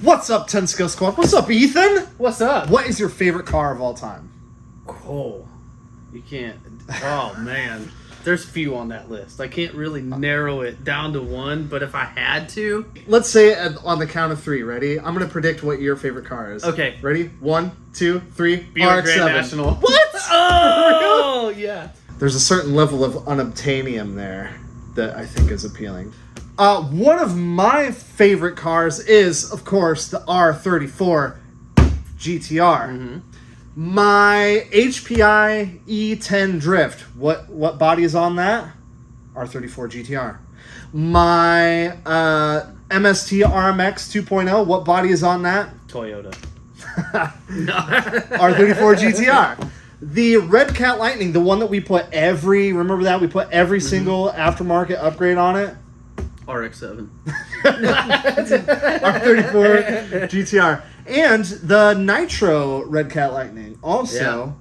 What's up, 10 Skill Squad? What's up, Ethan? What's up? What is your favorite car of all time? Oh, you can't. Oh, man. There's few on that list. I can't really narrow it down to one, but if I had to. Let's say it on the count of 3. Ready? I'm going to predict what your favorite car is. Okay. Ready? 1, 2, 3. Buick Grand National. What? Oh, yeah. There's a certain level of unobtainium there that I think is appealing. One of my favorite cars is, of course, the R34 GTR. Mm-hmm. My HPI E10 Drift. What body is on that? R34 GTR. My MST RMX 2.0. What body is on that? Toyota. R34 GTR. The Red Cat Lightning, the one that we put remember that? We put every single aftermarket upgrade on it? RX-7. R34 GTR. And the Nitro Red Cat Lightning, also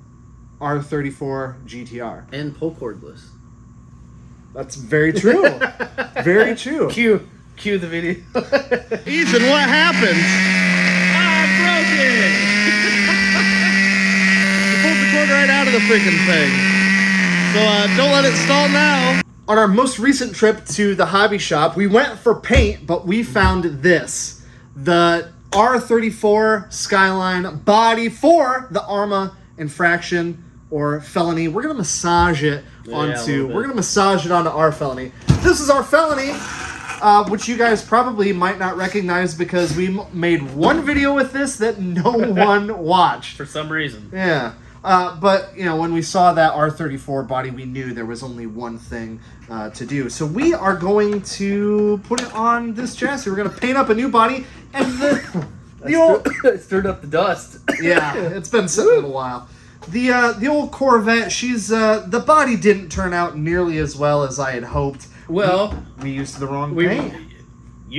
R34 GTR. And pull cordless. That's very true. Very true. Cue the video. Ethan, what happened? I broke it! You pulled the cord right out of the freaking thing. So don't let it stall now. On our most recent trip to the hobby shop, we went for paint, but we found this. The R34 Skyline body for the ARMA infraction or felony. We're going to massage it onto our felony. This is our felony, which you guys probably might not recognize because we made one video with this that no one watched. For some reason. Yeah. But, when we saw that R34 body, we knew there was only one thing to do. So we are going to put it on this chassis. We're going to paint up a new body. And the old... stirred up the dust. Yeah, it's been sitting a little while. The old Corvette, the body didn't turn out nearly as well as I had hoped. Well... We used the wrong paint.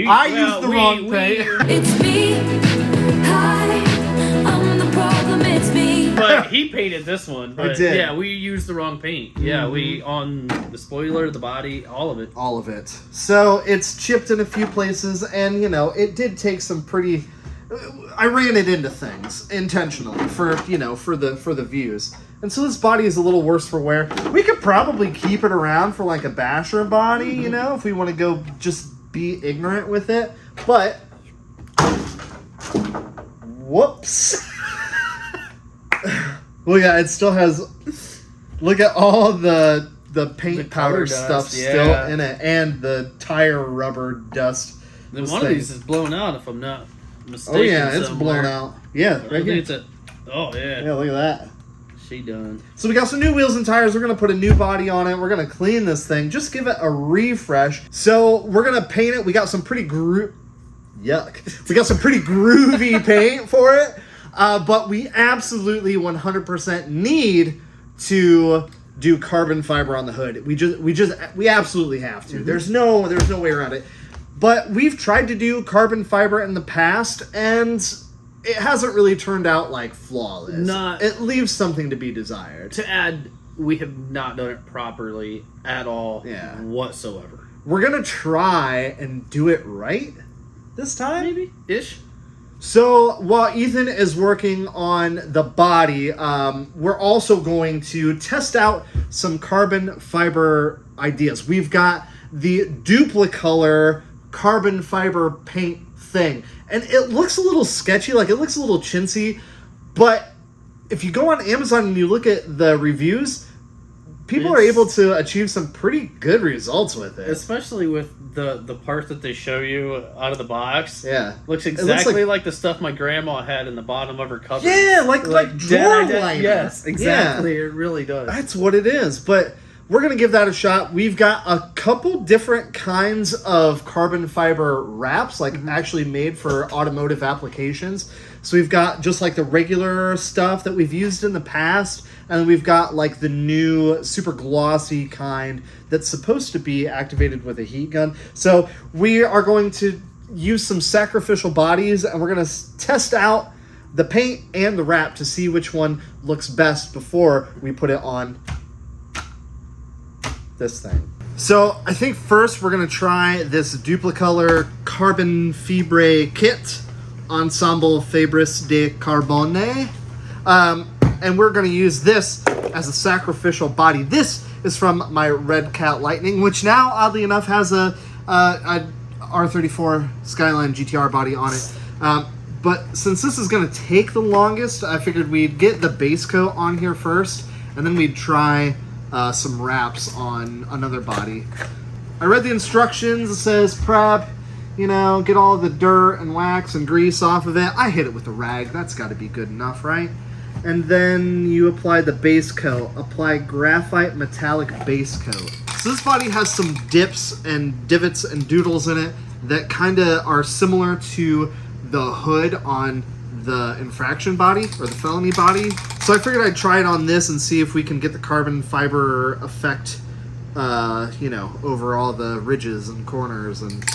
I used the wrong paint. It's me. Hi, I'm the problem. It's me. But he painted this one. But I did. Yeah, we used the wrong paint. Yeah, we on the spoiler, the body, all of it. All of it. So it's chipped in a few places, and it did take some pretty. I ran it into things intentionally for the views, and so this body is a little worse for wear. We could probably keep it around for like a basher body, if we want to go just be ignorant with it. But whoops. Well, yeah, it still has. Look at all the paint powder dust, stuff still in it, and the tire rubber dust. Then one of these is blown out, if I'm not mistaken. Oh yeah, it's somewhere. blown out. Yeah, right here. Oh yeah. Yeah, look at that. She done. So we got some new wheels and tires. We're gonna put a new body on it. We're gonna clean this thing. Just give it a refresh. So we're gonna paint it. We got some pretty Yuck. We got some pretty groovy paint for it. But we absolutely 100% need to do carbon fiber on the hood. We absolutely have to. There's no way around it. But we've tried to do carbon fiber in the past, and it hasn't really turned out like flawless. It leaves something to be desired. To add, we have not done it properly at all whatsoever. We're gonna try and do it right this time. Maybe ish. So while Ethan is working on the body, we're also going to test out some carbon fiber ideas. We've got the Duplicolor Carbon Fiber paint thing. And it looks a little sketchy, like it looks a little chintzy. But if you go on Amazon and you look at the reviews, people are able to achieve some pretty good results with it. Especially with the part that they show you out of the box. Yeah. Looks exactly like the stuff my grandma had in the bottom of her cupboard. Yeah, like drawer liner. Yes, exactly. Yeah. It really does. That's what it is. But we're going to give that a shot. We've got a couple different kinds of carbon fiber wraps, like actually made for automotive applications. So we've got just like the regular stuff that we've used in the past, and then we've got like the new super glossy kind that's supposed to be activated with a heat gun. So we are going to use some sacrificial bodies, and we're going to test out the paint and the wrap to see which one looks best before we put it on this thing. So I think first we're going to try this Duplicolor Carbon Fiber kit Ensemble Fabris de Carbone. And we're going to use this as a sacrificial body. This is from my Red Cat Lightning, which now, oddly enough, has a R34 Skyline GTR body on it. But since this is going to take the longest, I figured we'd get the base coat on here first, and then we'd try some wraps on another body. I read the instructions. It says prep, you know, get all the dirt and wax and grease off of it. I hit it with a rag. That's got to be good enough, right? And then you apply the base coat. Apply graphite metallic base coat. So this body has some dips and divots and doodles in it that kind of are similar to the hood on the infraction body or the felony body. So I figured I'd try it on this and see if we can get the carbon fiber effect, you know, over all the ridges and corners and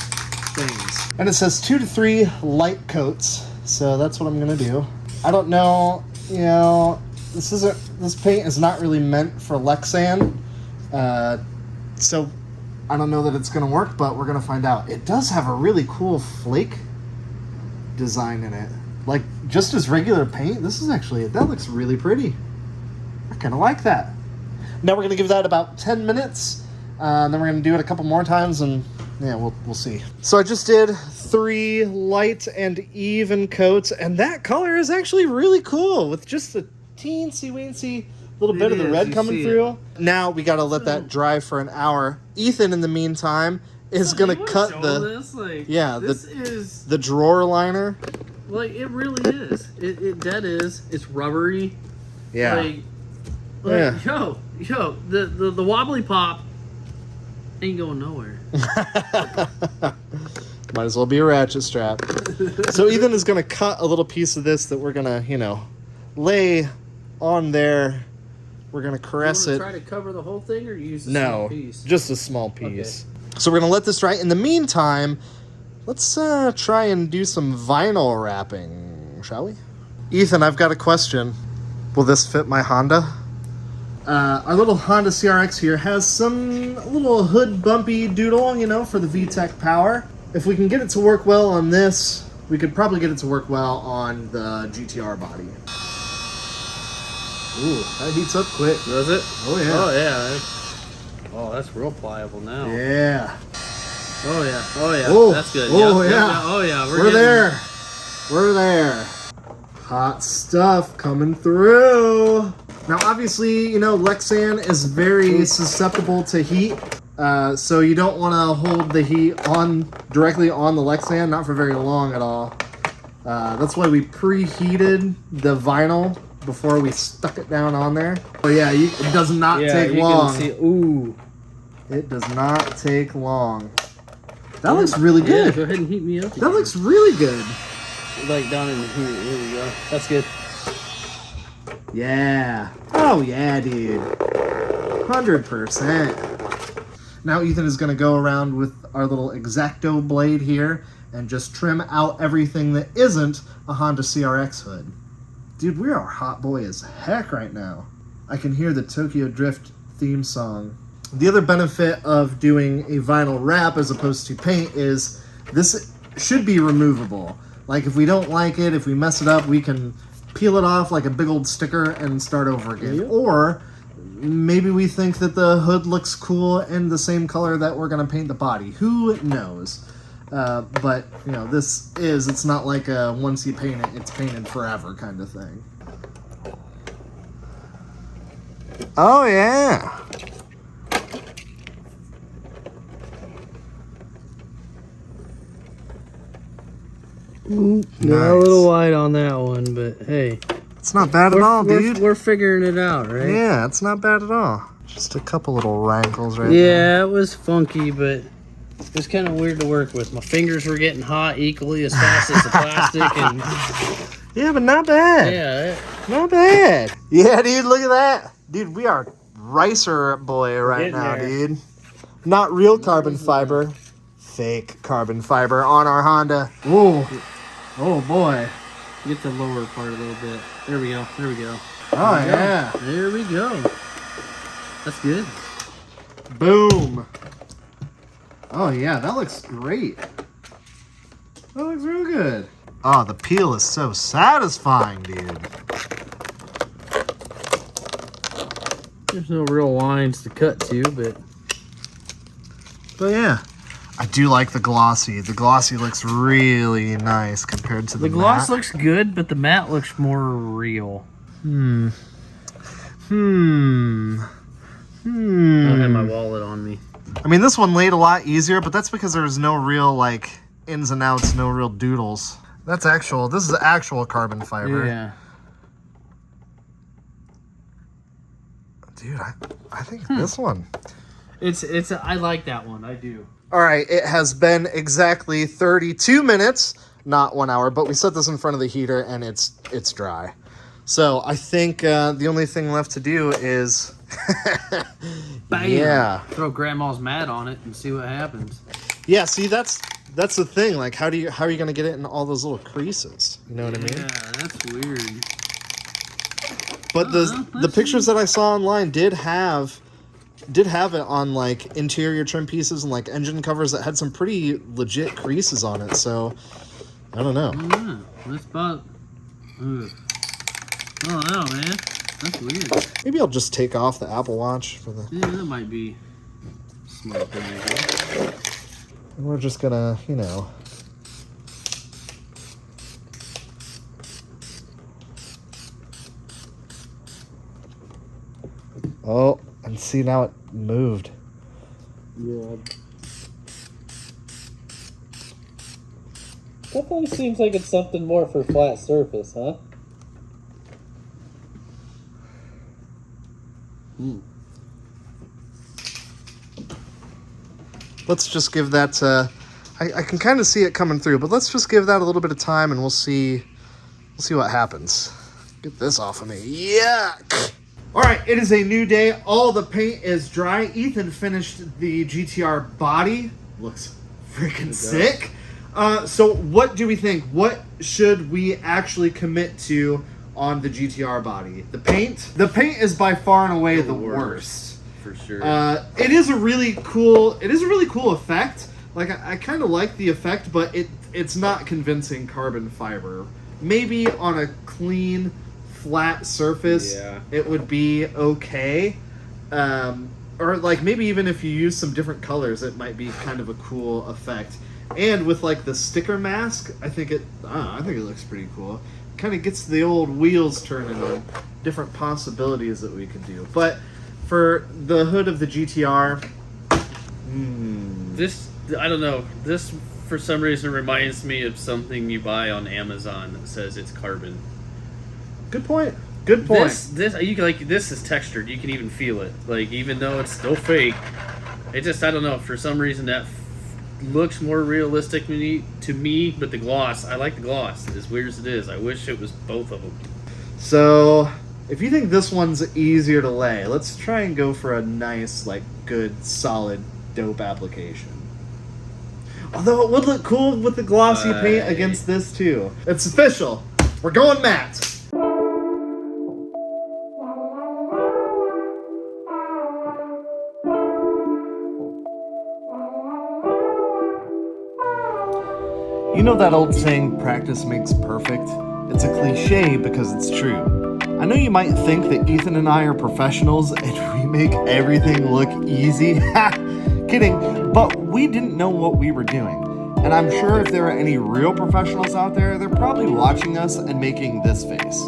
things. And it says 2 to 3 light coats. So that's what I'm gonna do. I don't know, you know, this paint is not really meant for Lexan. So I don't know that it's gonna work, but we're gonna find out. It does have a really cool flake design in it. Like, just as regular paint, this is actually, that looks really pretty. I kind of like that. Now we're going to give that about 10 minutes. Then we're going to do it a couple more times, and yeah, we'll see. So I just did 3 light and even coats, and that color is actually really cool with just a teensy-weensy little bit of the red coming through. Now we got to let that dry for an hour. Ethan, in the meantime, is going to cut the drawer liner. Like, it really is. It dead is. It's rubbery. Yeah. Like, yo, the wobbly pop ain't going nowhere. Might as well be a ratchet strap. So Ethan is going to cut a little piece of this that we're going to, you know, lay on there. We're going to caress it. Try to cover the whole thing or use a small piece? Just a small piece. Okay. So we're going to let this dry. In the meantime, let's try and do some vinyl wrapping, shall we? Ethan, I've got a question. Will this fit my Honda? Our little Honda CRX here has some little hood bumpy doodle, you know, for the VTEC power. If we can get it to work well on this, we could probably get it to work well on the GTR body. Ooh, that heats up quick. Does it? Oh, yeah. Oh, yeah. Oh, that's real pliable now. Yeah. Oh, yeah. Oh, yeah. Oh, that's good. Oh, yep, yeah. Yep. Oh, yeah. We're there. We're there. Hot stuff coming through. Now, obviously, you know, Lexan is very susceptible to heat. So you don't want to hold the heat directly on the Lexan, not for very long at all. That's why we preheated the vinyl before we stuck it down on there. Oh yeah, it does not take long. Can see, ooh. It does not take long. That looks really good. Yeah, go ahead and heat me up. That looks really good. Like down in here. Here we go. That's good. Yeah. Oh yeah, dude. 100%. Now Ethan is going to go around with our little X-Acto blade here and just trim out everything that isn't a Honda CRX hood. Dude, we are hot boy as heck right now. I can hear the Tokyo Drift theme song. The other benefit of doing a vinyl wrap as opposed to paint is this should be removable. Like, if we don't like it, if we mess it up, we can peel it off like a big old sticker and start over again. Yep. Or maybe we think that the hood looks cool in the same color that we're going to paint the body. Who knows? But, you know, it's not like a once you paint it, it's painted forever kind of thing. Oh, yeah. Nice. A little wide on that one, but hey. It's not bad at all, dude. We're figuring it out, right? Yeah, it's not bad at all. Just a couple little rankles right there. Yeah, it was funky, but it was kind of weird to work with. My fingers were getting hot equally as fast as the plastic, and yeah, but not bad. yeah, Not bad. Yeah, dude, look at that. Dude, we are ricer boy right now, dude. Not real carbon fiber. Fake carbon fiber on our Honda. Ooh. Oh, boy. get the lower part a little bit. There we go. There we go. Oh, yeah. There we go. That's good. Boom. Oh, yeah, that looks great. That looks real good. Oh, the peel is so satisfying, dude. There's no real lines to cut to, but yeah, I do like the glossy. The glossy looks really nice compared to the matte. gloss looks good, but the matte looks more real. I don't have my wallet on me. I mean, this one laid a lot easier, but that's because there's no real, like, ins and outs, no real doodles. This is actual carbon fiber. Yeah. Dude, I think this one. I like that one. I do. All right, it has been exactly 32 minutes, not 1 hour, but we set this in front of the heater and it's dry. So I think the only thing left to do is, Bam. yeah, Throw Grandma's mat on it and see what happens. yeah. See, that's the thing. Like, how are you gonna get it in all those little creases? You know what I mean? Yeah, that's weird. But the pictures that I saw online did have it on like interior trim pieces and like engine covers that had some pretty legit creases on it. So I don't know. Yeah, that's about. Ugh. I don't know, man. That's weird. Maybe I'll just take off the Apple Watch for the. Yeah, that might be a smart thing to do. And we're just gonna, Oh, and see, now it moved. Yeah. Definitely seems like it's something more for flat surface, huh? Let's just give that. I can kind of see it coming through, but let's just give that a little bit of time, and we'll see what happens. Get this off of me. Yuck! All right, it is a new day. All the paint is dry. Ethan finished the GTR body. Looks freaking sick. So what do we think? What should we actually commit to on the GTR body? The paint? The paint is by far and away the worst. For sure. It is a really cool effect. Like, I kind of like the effect, but it's not convincing carbon fiber. Maybe on a clean, flat surface, it would be okay. Or like maybe even if you use some different colors, it might be kind of a cool effect. And with like the sticker mask, I think it looks pretty cool. Kind of gets the old wheels turning on different possibilities that we could do. But for the hood of the GTR, This, I don't know. This, for some reason, reminds me of something you buy on Amazon that says it's carbon. good point. Good point. This is textured. You can even feel it. Like, even though it's still fake, it just, I don't know. For some reason, that looks more realistic to me. But the gloss, I like the gloss. As weird as it is, I wish it was both of them. So, if you think this one's easier to lay, let's try and go for a nice, like, good, solid, dope application. Although it would look cool with the glossy paint against this, too. It's official. We're going matte. You know that old saying, practice makes perfect? It's a cliche because it's true. I know you might think that Ethan and I are professionals and we make everything look easy. Ha! Kidding, but we didn't know what we were doing. And I'm sure if there are any real professionals out there, they're probably watching us and making this face.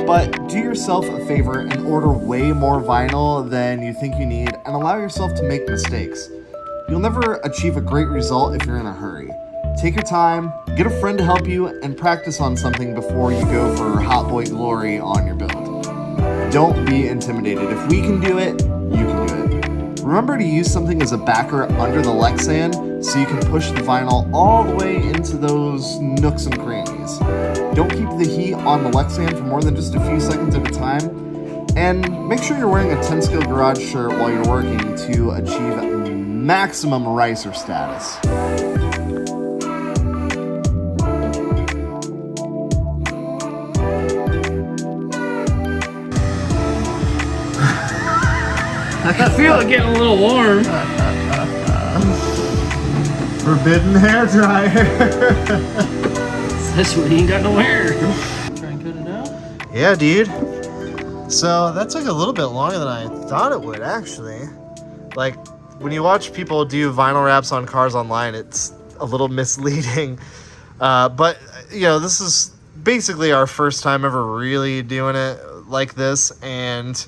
But do yourself a favor and order way more vinyl than you think you need and allow yourself to make mistakes. You'll never achieve a great result if you're in a hurry. Take your time, get a friend to help you, and practice on something before you go for hot boy glory on your build. Don't be intimidated. If we can do it, you can do it. Remember to use something as a backer under the Lexan so you can push the vinyl all the way into those nooks and crannies. Don't keep the heat on the Lexan for more than just a few seconds at a time. And make sure you're wearing a 10-skill garage shirt while you're working to achieve maximum ricer status. I can feel it getting a little warm. Forbidden hair dryer. This one ain't got no hair. Try and cut it out. Yeah, dude. So that took a little bit longer than I thought it would, actually. Like, when you watch people do vinyl wraps on cars online, it's a little misleading. But, you know, this is basically our first time ever really doing it like this. And,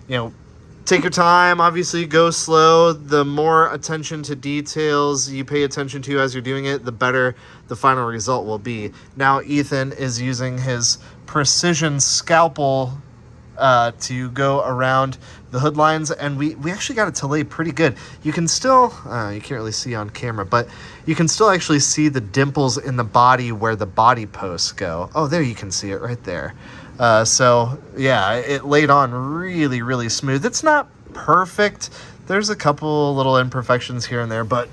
you know, take your time, obviously go slow. The more attention to details you pay attention to as you're doing it, the better the final result will be. Now Ethan is using his precision scalpel to go around the hood lines, and we actually got it to lay pretty good. You can still, you can't really see on camera, but you can still actually see the dimples in the body where the body posts go. Oh, there you can see it right there. So yeah, it laid on really, really smooth. It's not perfect. There's a couple little imperfections here and there, but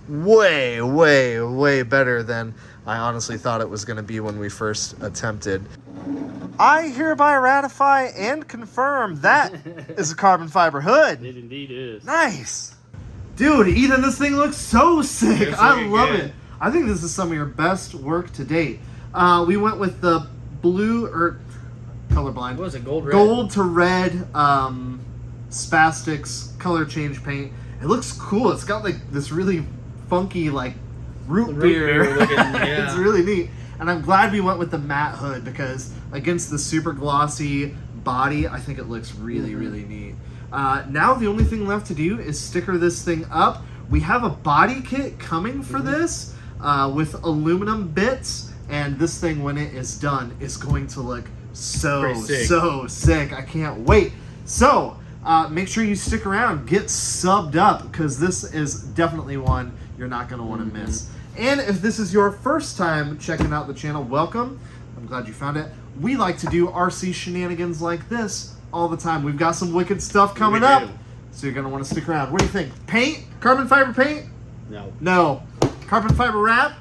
way, way, way better than I honestly thought it was going to be when we first attempted. I hereby ratify and confirm that is a carbon fiber hood. It indeed is. Nice. Dude, Ethan, this thing looks so sick. It's I really love good. it. I think this is some of your best work to date. We went with the blue, or colorblind. What was it, gold red? Gold to red Spastics color change paint. It looks cool. It's got like this really funky like root beer. looking, yeah. It's really neat. And I'm glad we went with the matte hood because against the super glossy body, I think it looks really, really neat. Now the only thing left to do is sticker this thing up. We have a body kit coming for this with aluminum bits, and this thing, when it is done, is going to look so sick. I can't wait. So make sure you stick around, get subbed up, because this is definitely one you're not going to want to miss. And if this is your first time checking out the channel, welcome. I'm glad you found it. We like to do RC shenanigans like this all the time. We've got some wicked stuff coming up, so you're going to want to stick around. What do you think? Paint? Carbon fiber paint? No. No. Carbon fiber wrap?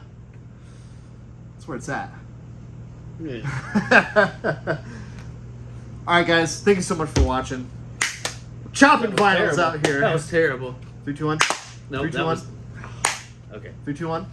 That's where it's at. Yeah. Alright guys, thank you so much for watching. Chopping vinyls Terrible. out here. That was terrible. 3, 2, 1. No, 3, 2, that 1. was... Okay. 3, 2, 1.